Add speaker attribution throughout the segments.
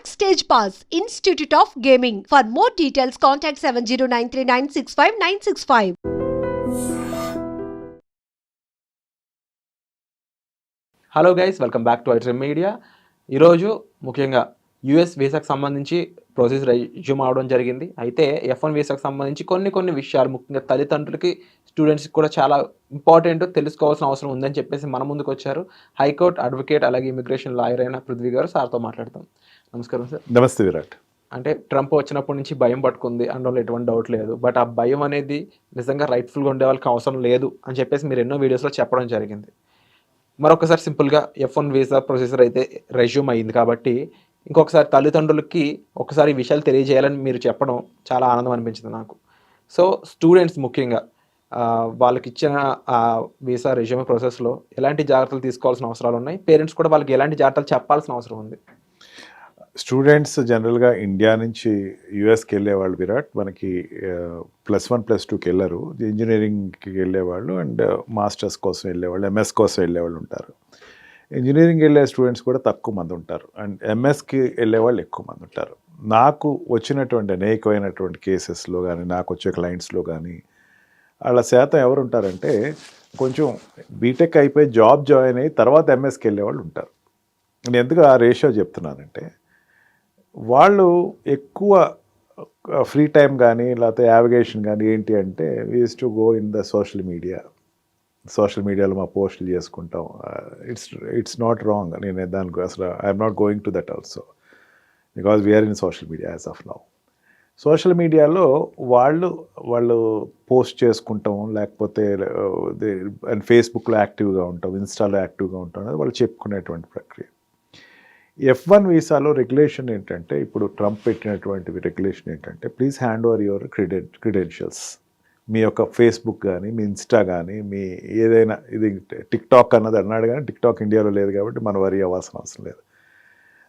Speaker 1: Backstage Pass, Institute of Gaming. For more details, contact 7093965965965.
Speaker 2: Hello guys, welcome back to iTree media. ఈరోజు ముఖ్యంగా US వీసాకు సంబంధించి process resume అవడం జరిగింది. అయితే F1 వీసాకు సంబంధించి కొన్ని విషయాలు ముఖ్యంగా తల్లిదండ్రులకి స్టూడెంట్స్కి కూడా చాలా ఇంపార్టెంట్ తెలుసుకోవాల్సిన అవసరం ఉందని చెప్పేసి మన ముందుకు వచ్చారు హైకోర్టు అడ్వకేట్ అలాగే ఇమిగ్రేషన్ లాయర్ అయిన పృథ్వీ గారు. సార్తో మాట్లాడతాం. నమస్కారం సార్.
Speaker 3: నమస్తే విరాట్.
Speaker 2: అంటే ట్రంప్ వచ్చినప్పటి నుంచి భయం పట్టుకుంది అనడంలో ఎటువంటి డౌట్ లేదు. బట్ ఆ భయం అనేది నిజంగా రైట్ఫుల్గా ఉండే వాళ్ళకి అవసరం లేదు అని చెప్పేసి మీరు ఎన్నో వీడియోస్లో చెప్పడం జరిగింది. మరొకసారి సింపుల్గా F1 వీసా ప్రొసీజర్ అయితే రెజ్యూమ్ అయ్యింది కాబట్టి ఇంకొకసారి తల్లిదండ్రులకి ఒకసారి ఈ విషయాలు తెలియజేయాలని మీరు చెప్పడం చాలా ఆనందం అనిపించింది నాకు. సో స్టూడెంట్స్ ముఖ్యంగా వాళ్ళకి ఇచ్చిన వీసా రెజ్యూమ్ ప్రాసెస్లో ఎలాంటి జాగ్రత్తలు తీసుకోవాల్సిన అవసరాలు ఉన్నాయి, పేరెంట్స్ కూడా వాళ్ళకి ఎలాంటి జాగ్రత్తలు చెప్పాల్సిన అవసరం ఉంది?
Speaker 3: స్టూడెంట్స్ జనరల్గా ఇండియా నుంచి యూఎస్కి వెళ్ళేవాళ్ళు విరాట్ మనకి +1 +2కి వెళ్ళరు. ఇంజనీరింగ్కి వెళ్ళేవాళ్ళు అండ్ మాస్టర్స్ కోసం వెళ్ళేవాళ్ళు, ఎంఎస్ కోసం వెళ్ళేవాళ్ళు ఉంటారు. ఇంజనీరింగ్ వెళ్ళే స్టూడెంట్స్ కూడా తక్కువ మంది ఉంటారు అండ్ ఎంఎస్కి వెళ్ళేవాళ్ళు ఎక్కువ మంది ఉంటారు. నాకు వచ్చినటువంటి అనేకమైనటువంటి కేసెస్లో కానీ నాకు వచ్చే క్లయింట్స్లో కానీ వాళ్ళ శాతం ఎవరు ఉంటారంటే కొంచెం బీటెక్ అయిపోయి జాయిన్ అయ్యి తర్వాత ఎంఎస్కి వెళ్ళేవాళ్ళు ఉంటారు. నేను ఎందుకు ఆ రేషియో చెప్తున్నానంటే వాళ్ళు ఎక్కువ ఫ్రీ టైం కానీ లేకపోతే యావిగేషన్ కానీ ఏంటి అంటే we use to go in the social మీడియాలో మా పోస్టులు చేసుకుంటాం. It's not wrong. నేను దానికి అసలు I'm not going to that also because we're in social media as of now. Social మీడియాలో వాళ్ళు పోస్ట్ చేసుకుంటాం లేకపోతే అండ్ ఫేస్బుక్లో యాక్టివ్గా ఉంటాం, ఇన్స్టాలో యాక్టివ్గా ఉంటాం అనేది వాళ్ళు చెప్పుకునేటువంటి ప్రక్రియ. F1 వీసాలో రెగ్యులేషన్ ఏంటంటే ఇప్పుడు ట్రంప్ పెట్టినటువంటి రెగ్యులేషన్ ఏంటంటే please hand over your credentials. మీ యొక్క ఫేస్బుక్ కానీ మీ ఇన్స్టా కానీ మీ ఏదైనా ఇది టిక్టాక్ అన్నది అన్నాడు కానీ టిక్టాక్ ఇండియాలో లేదు కాబట్టి మనం వరీ అవ్వాల్సిన అవసరం లేదు.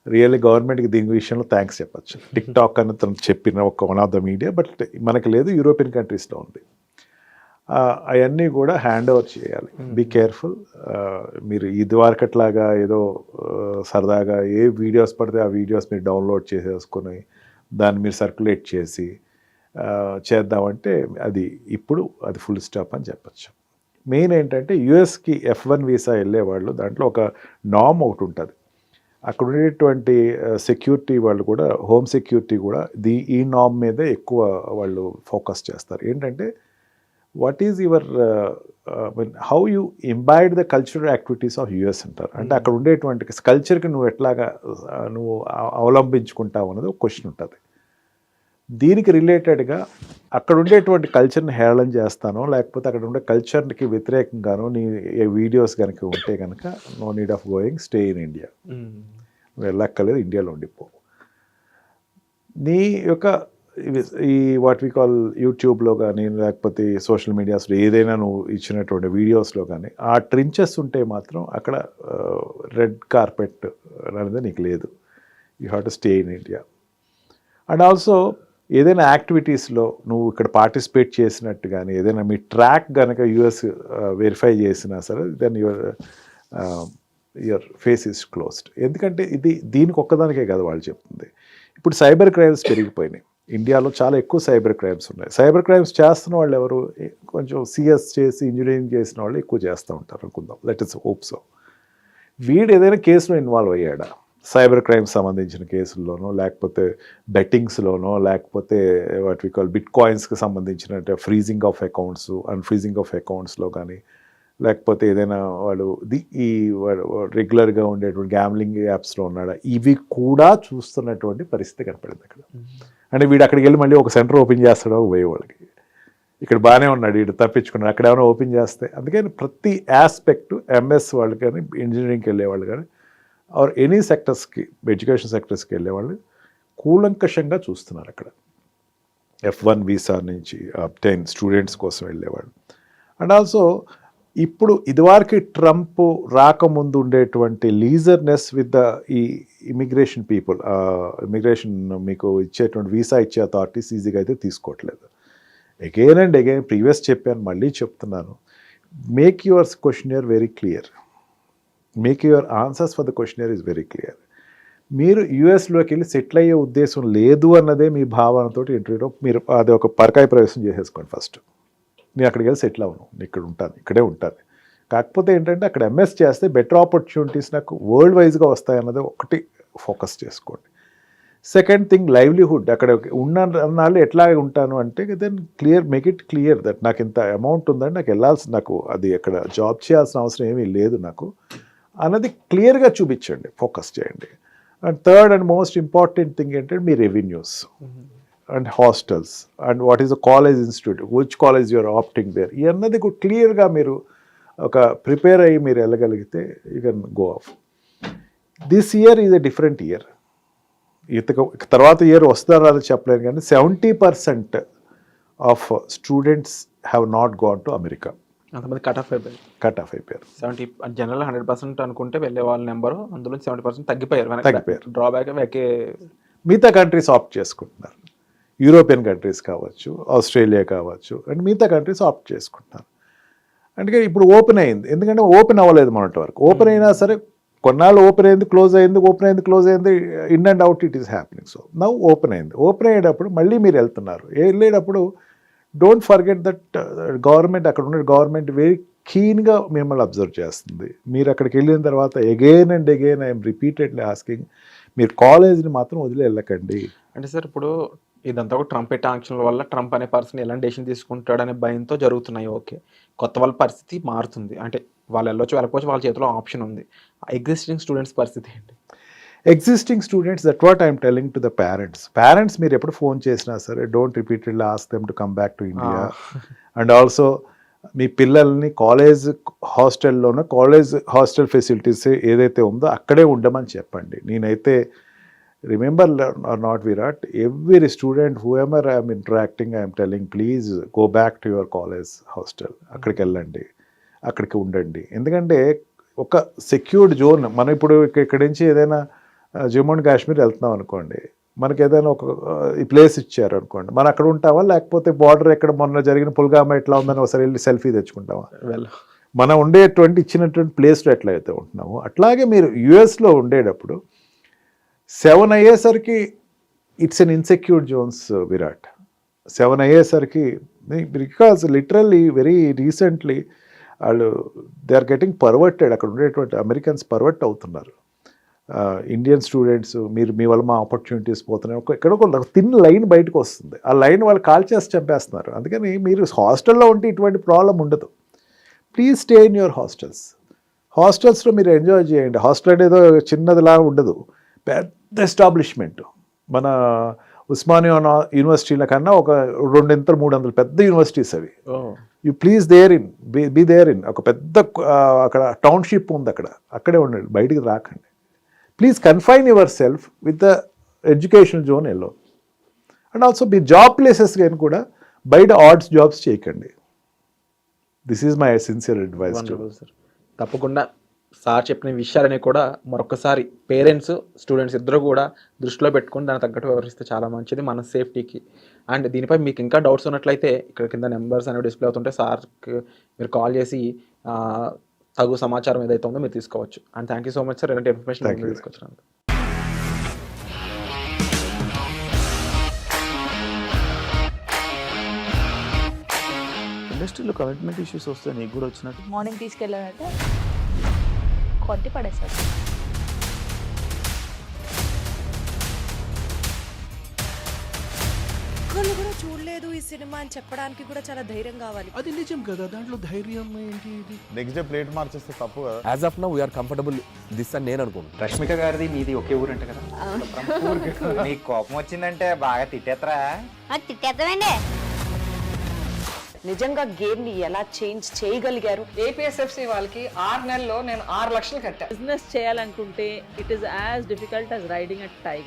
Speaker 3: రియల్లీ గవర్నమెంట్కి దీని విషయంలో థ్యాంక్స్ చెప్పచ్చు. టిక్టాక్ అన్నది తను చెప్పిన one of the media, but మనకి లేదు, యూరోపియన్ కంట్రీస్లో ఉంది. అవన్నీ కూడా హ్యాండ్ ఓవర్ చేయాలి. Be careful. మీరు ఇదివరకట్లాగా ఏదో సరదాగా ఏ వీడియోస్ పడితే ఆ వీడియోస్ మీరు డౌన్లోడ్ చేసేసుకొని దాన్ని మీరు సర్క్యులేట్ చేసి చేద్దామంటే అది ఫుల్ స్టాప్ అని చెప్పచ్చు. మెయిన్ ఏంటంటే యూఎస్కి F1 వీసా వెళ్ళేవాళ్ళు దాంట్లో ఒక నామ్ ఒకటి ఉంటుంది. అక్కడ ఉండేటువంటి సెక్యూరిటీ వాళ్ళు కూడా, హోమ్ సెక్యూరిటీ కూడా ఈ నామ్ మీదే ఎక్కువ వాళ్ళు ఫోకస్ చేస్తారు. ఏంటంటే what is your how you imbibe the cultural activities of US అంటారు. అంటే అక్కడ ఉండేటువంటి కల్చర్కి నువ్వు ఎట్లాగా నువ్వు అవలంబించుకుంటావు అన్నది ఒక క్వశ్చన్ ఉంటుంది. దీనికి రిలేటెడ్గా అక్కడ ఉండేటువంటి కల్చర్ని హేళన చేస్తానో లేకపోతే అక్కడ ఉండే కల్చర్కి వ్యతిరేకంగానో నీ వీడియోస్ కనుక ఉంటే కనుక no need of going, stay in India. నువ్వు వెళ్ళక్కర్లేదు, ఇండియాలో ఉండిపో. నీ యొక్క ఈ వాట్ వి కాల్ యూట్యూబ్లో కానీ లేకపోతే సోషల్ మీడియాస్లో ఏదైనా నువ్వు ఇచ్చినటువంటి వీడియోస్లో కానీ ఆ ట్రించెస్ ఉంటే మాత్రం అక్కడ రెడ్ కార్పెట్ అనేది నీకు లేదు. You have to stay in India. And also ఏదైనా యాక్టివిటీస్లో నువ్వు ఇక్కడ పార్టిసిపేట్ చేసినట్టు కానీ ఏదైనా మీ ట్రాక్ కనుక యూఎస్ వెరిఫై చేసినా సరే then your face is closed. ఎందుకంటే దీనికి ఒక్కదానికే కదా వాళ్ళు చెప్తుంది. ఇప్పుడు సైబర్ క్రైమ్స్ పెరిగిపోయినాయి. ఇండియాలో చాలా ఎక్కువ సైబర్ క్రైమ్స్ ఉన్నాయి. సైబర్ క్రైమ్స్ చేస్తున్న వాళ్ళు ఎవరు? కొంచెం సిఎస్ చేసి ఇంజనీరింగ్ చేసిన వాళ్ళు ఎక్కువ చేస్తూ ఉంటారు అనుకుందాం. Let is hope so. వీడు ఏదైనా కేసులో ఇన్వాల్వ్ అయ్యాడా? సైబర్ క్రైమ్స్ సంబంధించిన కేసుల్లోనో లేకపోతే బెట్టింగ్స్లోనో లేకపోతే వాట్ వి కాల్ బిట్ కాయిన్స్కి సంబంధించిన freezing of accounts, unfreezing of అకౌంట్స్లో కానీ లేకపోతే ఏదైనా వాడు రెగ్యులర్గా ఉండేటువంటి గ్యామ్లింగ్ యాప్స్లో ఉన్నాడా? ఇవి కూడా చూస్తున్నటువంటి పరిస్థితి కనపడింది అక్కడ. అంటే వీడు అక్కడికి వెళ్ళి మళ్ళీ ఒక సెంటర్ ఓపెన్ చేస్తాడో పోయేవాళ్ళకి. ఇక్కడ బాగానే ఉన్నాడు, వీడు తప్పించుకున్నాడు, అక్కడ ఏమైనా ఓపెన్ చేస్తే. అందుకని ప్రతి ఆస్పెక్ట్ ఎంఎస్ వాళ్ళు కానీ ఇంజనీరింగ్కి వెళ్ళేవాళ్ళు కానీ ఆర్ ఎనీ సెక్టర్స్కి, ఎడ్యుకేషన్ సెక్టర్స్కి వెళ్ళేవాళ్ళు కూలంకషంగా చూస్తున్నారు అక్కడ. F1 వీసా నుంచి అబ్టైన్ స్టూడెంట్స్ కోసం వెళ్ళేవాళ్ళు. అండ్ ఆల్సో ఇప్పుడు ఇదివరకు ట్రంప్ రాకముందు ఉండేటువంటి లీజర్నెస్ విత్ ద ఈ ఇమిగ్రేషన్ పీపుల్, ఇమిగ్రేషన్ మీకు ఇచ్చేటువంటి వీసా ఇచ్చే అథారిటీస్ ఈజీగా అయితే తీసుకోవట్లేదు. అగైన్ అండ్ అగైన్ ప్రీవియస్ చెప్పాను, మళ్ళీ చెప్తున్నాను, make your questionnaire very clear. Make your answers for the questionnaire is very clear. మీరు యూఎస్లోకి వెళ్ళి సెటిల్ అయ్యే ఉద్దేశం లేదు అన్నదే మీ భావనతో ఇంటర్వ్యూలో మీరు అది ఒక పరకాయ ప్రవేశం చేసేసుకోండి. ఫస్ట్ నేను అక్కడికి వెళ్ళి సెటిల్ అవ్వను, నేను ఇక్కడ ఉంటాను, ఇక్కడే ఉంటాను. కాకపోతే ఏంటంటే అక్కడ ఎంఎస్ చేస్తే బెటర్ ఆపర్చునిటీస్ నాకు వరల్డ్ వైజ్గా వస్తాయన్నది ఒకటి ఫోకస్ చేసుకోండి. సెకండ్ థింగ్ లైవ్లీహుడ్, అక్కడ ఉన్నాళ్ళు ఎట్లా ఉంటాను అంటే then make it clear that నాకు ఇంత అమౌంట్ ఉందని నాకు వెళ్ళాల్సి, నాకు అది అక్కడ జాబ్ చేయాల్సిన అవసరం ఏమీ లేదు నాకు అన్నది క్లియర్గా చూపించండి, ఫోకస్ చేయండి. And third and most important thing ఏంటంటే మీ revenues and hostels and what is the college institute, which college you are opting there, ఇవన్నది క్లియర్గా మీరు ఒక ప్రిపేర్ అయ్యి మీరు వెళ్ళగలిగితే you can go off. This year is a different year. తర్వాత ఇయర్ వస్తారా అని చెప్పలేను, కానీ 70% of students have not gone to America.
Speaker 2: అంతమంది కట్ ఆఫ్ అయిపోయారు. 70 జనరల్ 100% అనుకుంటే వెళ్ళే వాళ్ళ నెంబరు అందులో 70% తగ్గిపోయారు. డ్రాబ్యాక్
Speaker 3: మిగతా కంట్రీస్ ఆప్ట్ చేసుకుంటున్నారు, యూరోపియన్ కంట్రీస్ కావచ్చు, ఆస్ట్రేలియా కావచ్చు, అండ్ మిగతా కంట్రీస్ ఆప్ట్ చేసుకుంటున్నారు. అందుకే ఇప్పుడు ఓపెన్ అయింది, ఎందుకంటే ఓపెన్ అవ్వలేదు మొన్నటి వరకు. ఓపెన్ అయినా సరే కొన్నాళ్ళు ఓపెన్ అయింది, క్లోజ్ అయింది, in and out it is happening. So now open అయింది. ఓపెన్ అయ్యేటప్పుడు మళ్ళీ మీరు వెళ్తున్నారు, వెళ్ళేటప్పుడు డోంట్ ఫర్గెట్ దట్ గవర్నమెంట్, అక్కడ ఉన్న గవర్నమెంట్ వెరీ కీన్గా మిమ్మల్ని అబ్జర్వ్ చేస్తుంది. మీరు అక్కడికి వెళ్ళిన తర్వాత again and again I'm repeatedly asking, మీరు కాలేజ్ని మాత్రం వదిలి వెళ్ళకండి.
Speaker 2: అంటే సార్ ఇప్పుడు ఇదంతా కూడా ట్రంప్ పెట్టే ఆంక్షల వల్ల ట్రంప్ అనే పర్సన్ ఎలాంటి డెసిషన్ తీసుకుంటాడనే భయంతో జరుగుతున్నాయి. ఓకే, కొత్త వాళ్ళ పరిస్థితి మారుతుంది, అంటే వాళ్ళు వెళ్ళకపోవచ్చు, వాళ్ళ చేతిలో ఆప్షన్ ఉంది. ఎగ్జిస్టింగ్ స్టూడెంట్స్ పరిస్థితి ఏంటి?
Speaker 3: Existing students, that what I'm telling to the parents మీరు ఎప్పుడు ఫోన్ చేసినా సరే don't repeatedly ask them to come back to India. And also మీ పిల్లల్ని కాలేజ్ హాస్టల్ ఫెసిలిటీస్ ఏదైతే ఉందో అక్కడే ఉండమని చెప్పండి. నేనైతే remember or not Virat, every student whoever I'm interacting I'm telling please go back to your college hostel, అక్కడికి వెళ్ళండి, అక్కడికి ఉండండి. ఎందుకంటే ఒక సెక్యూర్డ్ జోన్. మనం ఇప్పుడు ఇక్కడి నుంచి ఏదైనా జమ్మూ అండ్ కాశ్మీర్ వెళ్తున్నాం అనుకోండి, మనకి ఏదైనా ఒక ఈ ప్లేస్ ఇచ్చారు అనుకోండి, మనం అక్కడ ఉంటామా, లేకపోతే బార్డర్ ఎక్కడ మొన్న జరిగిన పుల్గామా ఎట్లా ఉందని ఒకసారి వెళ్ళి సెల్ఫీ తెచ్చుకుంటామా? మనం ఇచ్చినటువంటి ప్లేస్లో ఎట్లయితే ఉంటున్నామో అట్లాగే మీరు యూఎస్లో ఉండేటప్పుడు 7 అయ్యేసరికి it's an insecure zones Virat. 7 అయ్యేసరికి బికాజ్ లిటరల్లీ వెరీ రీసెంట్లీ వాళ్ళు దే ఆర్ గెటింగ్ పర్వర్టెడ్, అక్కడ ఉండేటువంటి అమెరికన్స్ పర్వర్ట్ అవుతున్నారు. ఇండియన్ స్టూడెంట్స్ మీ వల్ల మా ఆపర్చునిటీస్ పోతున్నాయి, ఎక్కడో ఒక థిన్ లైన్ బయటకు వస్తుంది, ఆ లైన్ వాళ్ళు కాల్ చేసి చంపేస్తున్నారు. అందుకని మీరు హాస్టల్లో ఉంటే ఇటువంటి ప్రాబ్లం ఉండదు. ప్లీజ్ స్టే ఇన్ యువర్ హాస్టల్స్లో మీరు ఎంజాయ్ చేయండి. హాస్టల్ అనేది చిన్నదిలా ఉండదు, పెద్ద ఎస్టాబ్లిష్మెంట్. మన ఉస్మానియా యూనివర్సిటీల కన్నా ఒక 200-300 పెద్ద యూనివర్సిటీస్ అవి. You please be there in ఒక పెద్ద అక్కడ టౌన్షిప్ ఉంది, అక్కడే ఉండండి, బయటికి రాకండి. Please confine yourself with the educational zone ఎల్లో. అండ్ ఆల్సో మీ జాబ్ ప్లేసెస్ కానీ కూడా బయట ఆర్ట్స్ జాబ్స్ చేయకండి. This is my sincere advice.
Speaker 2: తప్పకుండా సార్ చెప్పిన విషయాలని కూడా మరొకసారి పేరెంట్స్ స్టూడెంట్స్ ఇద్దరు కూడా దృష్టిలో పెట్టుకుని దానికి తగ్గట్టు వివరిస్తే చాలా మంచిది మన సేఫ్టీకి. అండ్ దీనిపై మీకు ఇంకా డౌట్స్ ఉన్నట్లయితే ఇక్కడ కింద నెంబర్స్ అనేవి డిస్ప్లే అవుతుంటే సార్కి మీరు కాల్ చేసి తగు సమాచారం ఏదైతే ఉందో మీరు తీసుకోవచ్చు. And thank you so much sir, ఇలాంటి ఇన్ఫర్మేషన్ తీసుకొచ్చినందుకు.
Speaker 4: ఇండస్ట్రీలో కమిట్మెంట్ ఇష్యూస్ వస్తే నీకు కూడా వచ్చినట్టు?
Speaker 5: మార్నింగ్ తీసుకెళ్ళానంటే కొట్టి పడేస్తారు.
Speaker 6: ఒక్కళ్ళు కూడా చూడలేదు ఈ సినిమా అని చెప్పడానికి కూడా చాలా ధైర్యం కావాలి.
Speaker 4: అది నిజం కదా, దాంట్లో ధైర్యం ఏంటి?
Speaker 7: నెక్స్ట్ డే ప్లేట్ మార్చేస్తే తప్పు కదా.
Speaker 8: As of now we're comfortable this అని నేను అనుకుంటున్నాను.
Speaker 9: రష్మిక గారిది మీది ఒకే ఊరు అంటే కదా?
Speaker 7: నీకు కోపం వచ్చిందంటే బాగా తిట్టేత్తరా?
Speaker 5: తిట్టేద్దామండి.
Speaker 6: నిజంగా గేమ్ ని ఎలా చేంజ్ చేయగలిగారు?
Speaker 10: ఏపీఎస్ఎఫ్సి వాళ్ళకి 6 నెలల్లో నేను 6 లక్షలు కట్టా.
Speaker 5: బిజినెస్ చేయాలనుకుంటే it is as difficult as riding a tiger.